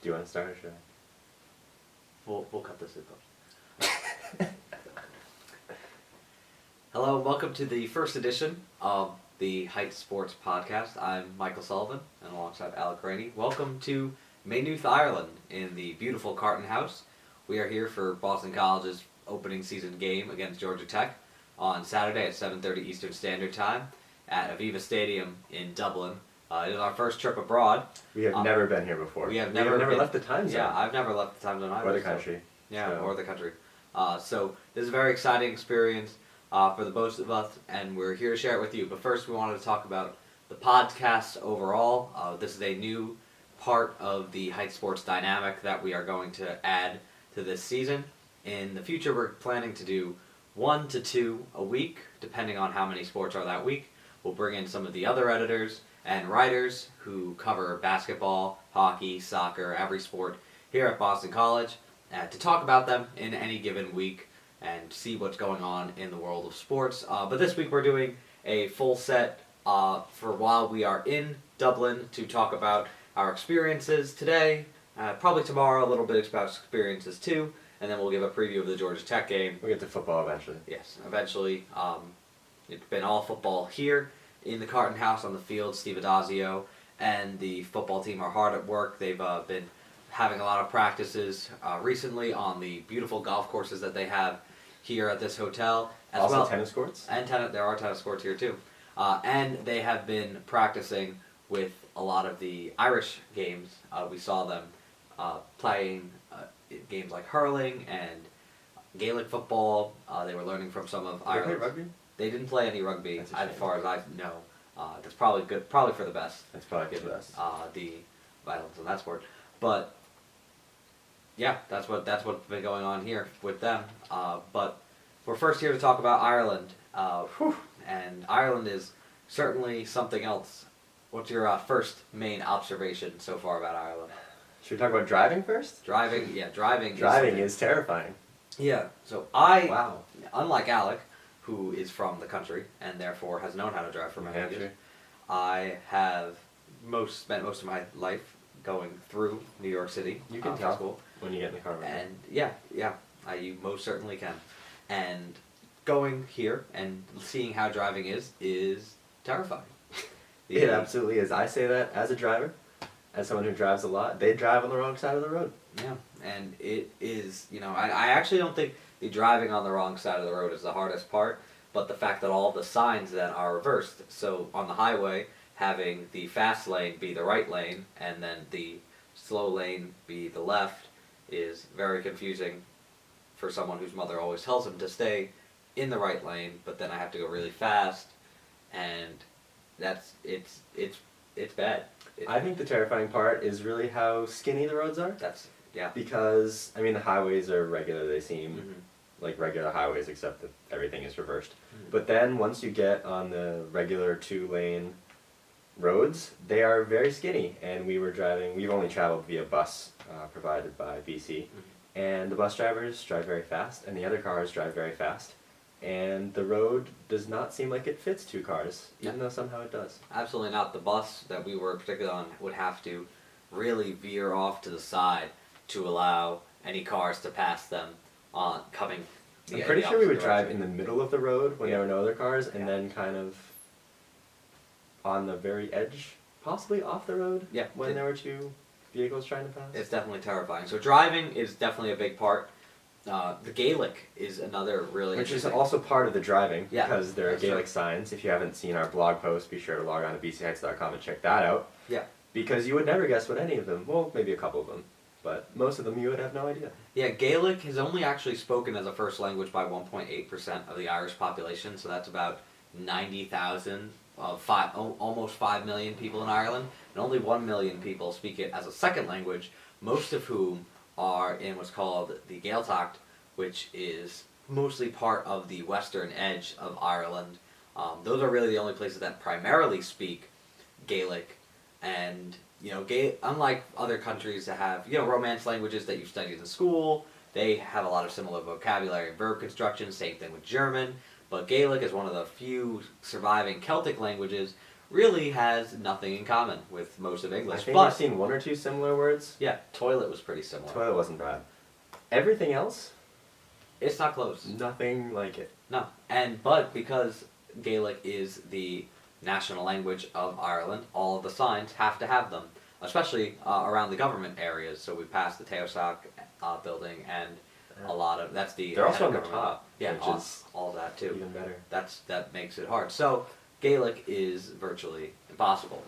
Do you want to start or should I? We'll cut this in post. Hello and welcome to the first edition of the Heights Sports Podcast. I'm Michael Sullivan and alongside Alec, Greaney. Welcome to Maynooth, Ireland in the beautiful Carton House. We are here for Boston College's opening season game against Georgia Tech on Saturday at 7:30 Eastern Standard Time at Aviva Stadium in Dublin. It is our first trip abroad. We have never been here before. We have never left the time zone. Yeah, I've never left the time zone either. Or the country. Or the country. So this is a very exciting experience for the both of us, and we're here to share it with you. But first, we wanted to talk about the podcast overall. This is a new part of the Heights Sports dynamic that we are going to add to this season. In the future, we're planning to do 1 to 2 a week, depending on how many sports are that week. We'll bring in some of the other editors and writers who cover basketball, hockey, soccer, every sport here at Boston College to talk about them in any given week and see what's going on in the world of sports. But this week we're doing a full set for while we are in Dublin to talk about our experiences today, probably tomorrow a little bit about experiences too, and then we'll give a preview of the Georgia Tech game. We'll get to football eventually. Yes, eventually. It's been all football here in the Carton House on the field. Steve Adazio and the football team are hard at work. They've been having a lot of practices recently on the beautiful golf courses that they have here at this hotel. As also well. Tennis courts? And there are tennis courts here too. And they have been practicing with a lot of the Irish games. We saw them playing games like hurling and Gaelic football. They were learning from some of Ireland. They play rugby? They didn't play any rugby, As far as I know. That's probably good. Probably for the best. That's probably for the best. The violence in that sport, but yeah, that's what's been going on here with them. But we're first here to talk about Ireland, and Ireland is certainly something else. What's your first main observation so far about Ireland? Should we talk about driving first? Driving. Driving is terrifying. Yeah. So unlike Alec, who is from the country and therefore has known how to drive for many years, I have spent most of my life going through New York City. You can tell school when you get in the car. And you most certainly can. And going here and seeing how driving is terrifying. It absolutely is. I say that as a driver, as someone who drives a lot. They drive on the wrong side of the road. Yeah, and it is, I actually don't think the driving on the wrong side of the road is the hardest part, but the fact that all the signs then are reversed. So on the highway, having the fast lane be the right lane and then the slow lane be the left is very confusing for someone whose mother always tells them to stay in the right lane, but then I have to go really fast, and it's bad. I think the terrifying part is really how skinny the roads are. Yeah. Because, the highways are regular. They seem like regular highways, except that everything is reversed. Mm-hmm. But then once you get on the regular 2-lane roads, they are very skinny. And we've only traveled via bus provided by BC. Mm-hmm. And the bus drivers drive very fast, and the other cars drive very fast. And the road does not seem like it fits 2 cars, even though somehow it does. Absolutely not. The bus that we were particularly on would have to really veer off to the side to allow any cars to pass them on coming. I'm pretty sure we would drive in the middle of the road when there were no other cars, and then kind of on the very edge, possibly off the road when there were 2 vehicles trying to pass. It's definitely terrifying. So driving is definitely a big part. The Gaelic is another really Which is also part of the driving, Yeah, because there are Gaelic signs. If you haven't seen our blog post, be sure to log on to bcheights.com and check that out. Yeah. Because you would never guess what any of them, well, maybe a couple of them, but most of them you would have no idea. Yeah, Gaelic is only actually spoken as a first language by 1.8% of the Irish population, so that's about 90,000 of almost 5 million people in Ireland, and only 1 million people speak it as a second language, most of whom are in what's called the Gaeltacht, which is mostly part of the western edge of Ireland. Those are really the only places that primarily speak Gaelic, and unlike other countries that have Romance languages that you studied in school, they have a lot of similar vocabulary and verb construction. Same thing with German, but Gaelic is one of the few surviving Celtic languages really has nothing in common with most of English. I think but I've seen one or two similar words. yeah, toilet was pretty similar. Toilet wasn't bad. Everything else, It's not close. nothing like it. No, but because Gaelic is the national language of Ireland, all of the signs have to have them, especially around the government areas. So we passed the Taoiseach building, and a lot of that's the. They're also head on of the government. top, Yeah, which is all that too. even better. That makes it hard. So Gaelic is virtually impossible.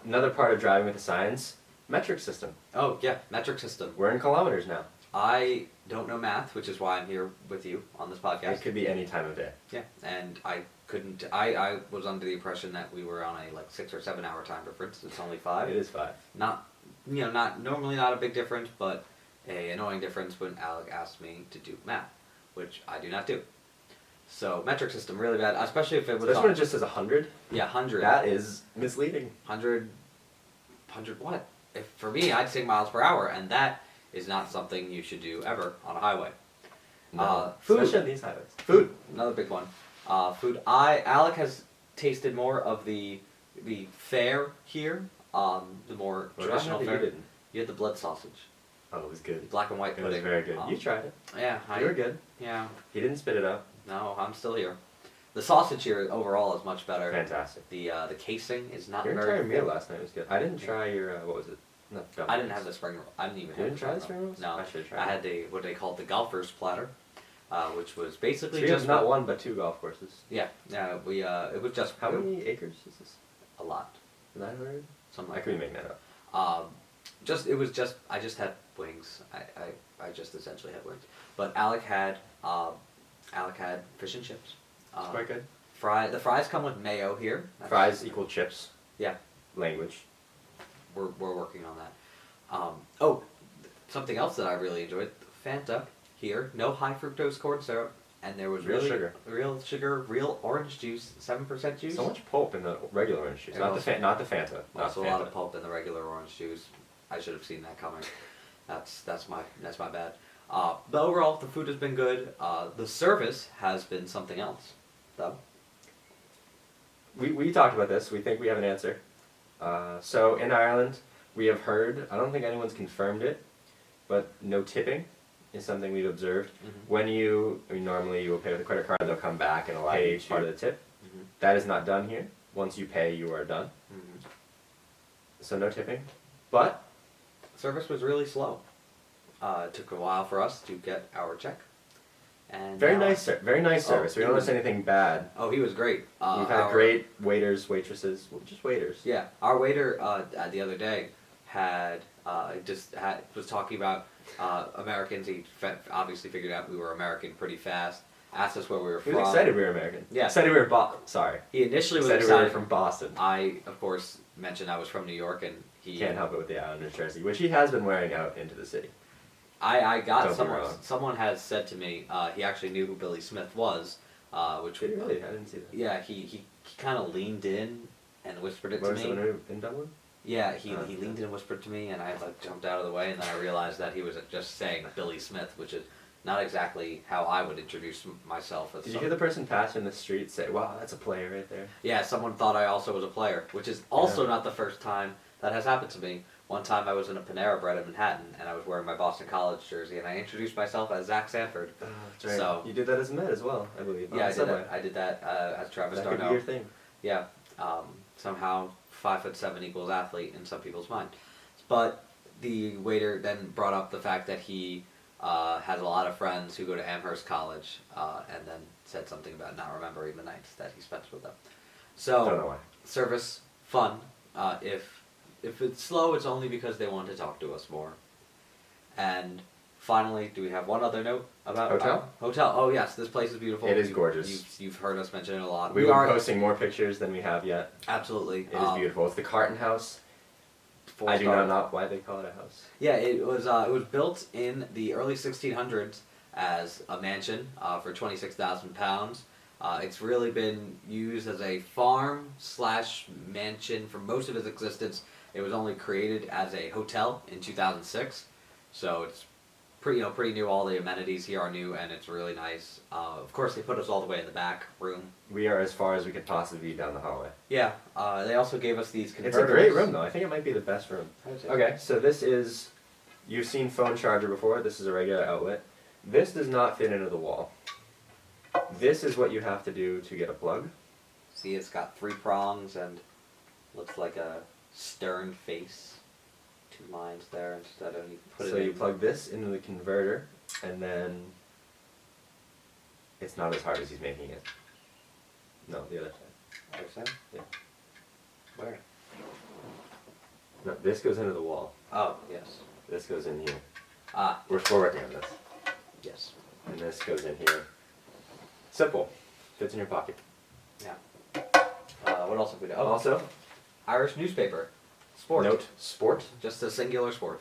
Another part of driving with the signs, metric system. Oh yeah, metric system. We're in kilometers now. I don't know math, which is why I'm here with you on this podcast. It could be any time of day. Yeah, and I couldn't. I was under the impression that we were on a 6 or 7 hour time difference. It's only 5. It is 5. Not normally not a big difference, but a annoying difference when Alec asked me to do math, which I do not do. So metric system really bad, especially if it was. This on, one just says 100. Yeah, 100. That is misleading. 100 what? If for me, I'd say miles per hour, and that is not something you should do ever on a highway. No. Food. Especially on these highways. Food. Another big one. Food. Alec has tasted more of the fare here, the more What traditional about that fare. you didn't? You had the blood sausage, Oh, it was good. black and white It pudding. was very good. You tried it. Yeah, You were good. Yeah, He didn't spit it up. no, I'm still here. The sausage here overall is much better. Fantastic. The casing is not Your very. entire meal last night was good. I didn't try your, what was it? No, I didn't have the spring roll. I didn't even. You have didn't try the spring roll. rolls? No, I should have tried I it. had what they called the golfer's platter, which was basically So you just have not one but 2 golf courses. Yeah, we it was just How many acres is this? a lot. 900? Something I like could be that. making that up. I just had wings. I just essentially had wings. But Alec had fish and chips. It's quite good. The fries come with mayo here. Fries equal chips. Yeah, Language. we're working on that. Something else that I really enjoyed: Fanta here, no high fructose corn syrup, and there was Real really sugar. real sugar, real orange juice, 7% juice. So much pulp in the regular orange juice. And Not also- the Fanta. Not Also, Fanta. a lot of pulp in the regular orange juice. I should have seen that coming. That's my bad. But overall, the food has been good. The service has been something else, though. We talked about this. We think we have an answer. So in Ireland, we have heard, I don't think anyone's confirmed it, but no tipping is something we've observed. Mhm. When normally you will pay with a credit card, they'll come back and pay part of the tip. Mhm. That is not done here. Once you pay, you are done. Mhm. So no tipping. But Service was really slow. It took a while for us to get our check. And very now- nice service. We he don't was- notice anything bad. Oh, he was great. We've had great waiters, waitresses, just waiters. Yeah, our waiter the other day was talking about Americans. He obviously figured out we were American pretty fast. Asked us where we were He from. was excited we were American. Yeah. Excited we were sorry. He initially was Excited we were excited. from Boston. I, of course, mentioned I was from New York, and he Can't help it with the Islanders jersey, which he has been wearing out into the city. I got Don't be someone. wrong. Someone has said to me he actually knew who Billy Smith was, which Did he really? I didn't see that. yeah he kind of leaned in and whispered it What to was me. someone in Dublin? Yeah, he Okay. leaned in and whispered to me, and I jumped out of the way, and then I realized that he was just saying Billy Smith, which is not exactly how I would introduce myself. As Did you hear the person passing the street say, "Wow, that's a player right there"? Yeah, someone thought I also was a player, which is also Yeah. not the first time that has happened to me. One time I was in a Panera Bread in Manhattan, and I was wearing my Boston College jersey, and I introduced myself as Zach Sanford. That's right. So- you did that as Met as well, I believe. on Yeah, the subway. I did that as Travis That could be Darno. your thing. Yeah, somehow 5'7" equals athlete in some people's mind. But the waiter then brought up the fact that he has a lot of friends who go to Amherst College, and then said something about not remembering the nights that he spent with them. Don't know So why. service fun. If it's slow, it's only because they want to talk to us more. And finally, do we have one other note about Hotel? Hotel. Oh yes, this place is beautiful. It is gorgeous. You've heard us mention it a lot. We will be posting more pictures than we have yet. Absolutely. It is beautiful. It's the Carton House. I do not know why they call it a house. Yeah, it was built in the early 1600s as a mansion for £26,000. It's really been used as a farm / mansion for most of its existence. It was only created as a hotel in 2006, so it's pretty new. All the amenities here are new, and it's really nice. Of course, they put us all the way in the back room. We are as far as we could possibly be down the hallway. Yeah. They also gave us these converters. It's a great room, though. I think it might be the best room. Okay, so this is, you've seen phone charger before. This is a regular outlet. This does not fit into the wall. This is what you have to do to get a plug. See, it's got 3 prongs and looks like a stern face. 2 lines there instead of you put it So in. you plug this into the converter, and then it's not as hard as he's making it. No, the other side. Other side? Yeah. Where? No, this goes into the wall. Oh, yes. This goes in here. Ah, We're still working on this. yes. And this goes in here. Simple. Fits in your pocket. Yeah. What else have we done? Oh, Also, Irish newspaper. Sport. note, sport. Just a singular sport.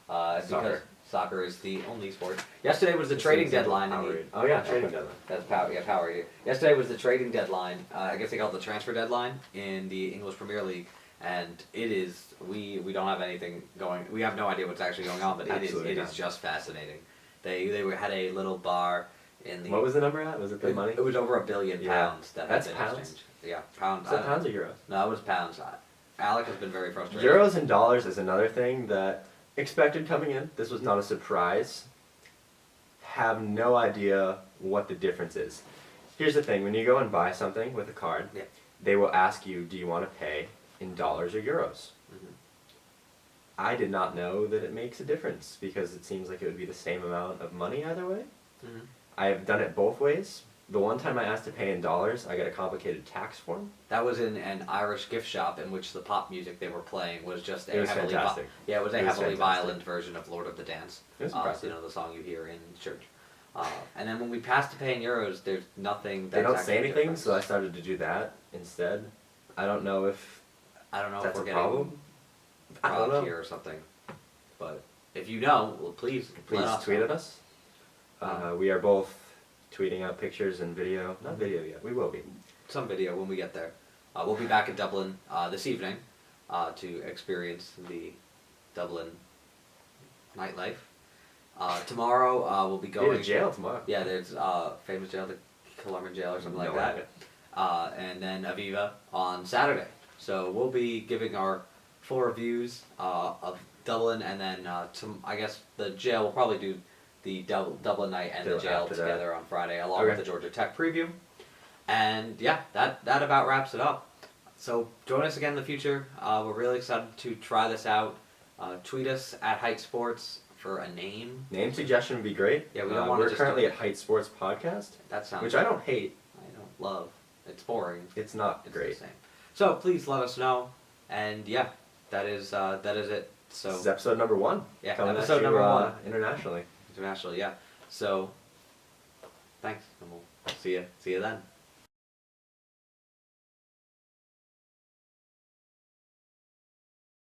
Because Soccer. soccer is the only sport. Yesterday was the trading deadline. Oh yeah, trading deadline. That's power. Yeah, power here. Yesterday was the trading deadline. I guess they call it the transfer deadline in the English Premier League, and it is. We don't have anything going. We have no idea what's actually going on, but Absolutely it not. is just fascinating. They had a little bar in the. What was the number at? Was it the money? It was over $1 billion Yeah. pounds that That's had been pounds? exchanged. Yeah, pounds. Is that pounds or euros? No, it was pounds. Alec has been very frustrated. Euros and dollars is another thing that expected coming in. This was not a surprise. Have no idea what the difference is. Here's the thing, when you go and buy something with a card, Yeah. they will ask you, do you want to pay in dollars or euros? Mhm. I did not know that it makes a difference because it seems like it would be the same amount of money either way. Mhm. I have done it both ways. The one time I asked to pay in dollars, I got a complicated tax form. That was in an Irish gift shop in which the pop music they were playing was just It was fantastic. Yeah, it was a It was heavily fantastic. violent version of Lord of the Dance. It was impressive. The song you hear in church. And then when we passed to pay in euros, there's nothing. They That's don't say actually anything, different. so I started to do that instead. I don't know if I don't know that's if we're a getting problem. I don't robbed know. here or something. But if you know, well, please Please let us tweet know. at us. We are both tweeting out pictures and video. Not video yet. We will be. Some video when we get there. We'll be back in Dublin this evening to experience the Dublin nightlife. Tomorrow we'll be Go going to jail tomorrow. Yeah, there's famous jail, the Killarman jail or something like No that. idea. And then Aviva on Saturday. So we'll be giving our full reviews of Dublin, and then I guess the jail will probably do the Dublin night and the Till jail after that. together on Friday, along Okay. with the Georgia Tech preview. And yeah, that about wraps it up. So join us again in the future. We're really excited to try this out. Tweet us at Height Sports for a name. Name suggestion would be great. Yeah, we don't wanna We're just currently do- at Height Sports Podcast, That sounds. which I don't hate. I don't love. It's boring. It's not It's great. the same. So please let us know. And yeah, that is it. So This is episode number 1. Yeah, coming at episode you, number 1. internationally. internationally, yeah. So thanks, and we'll see you then.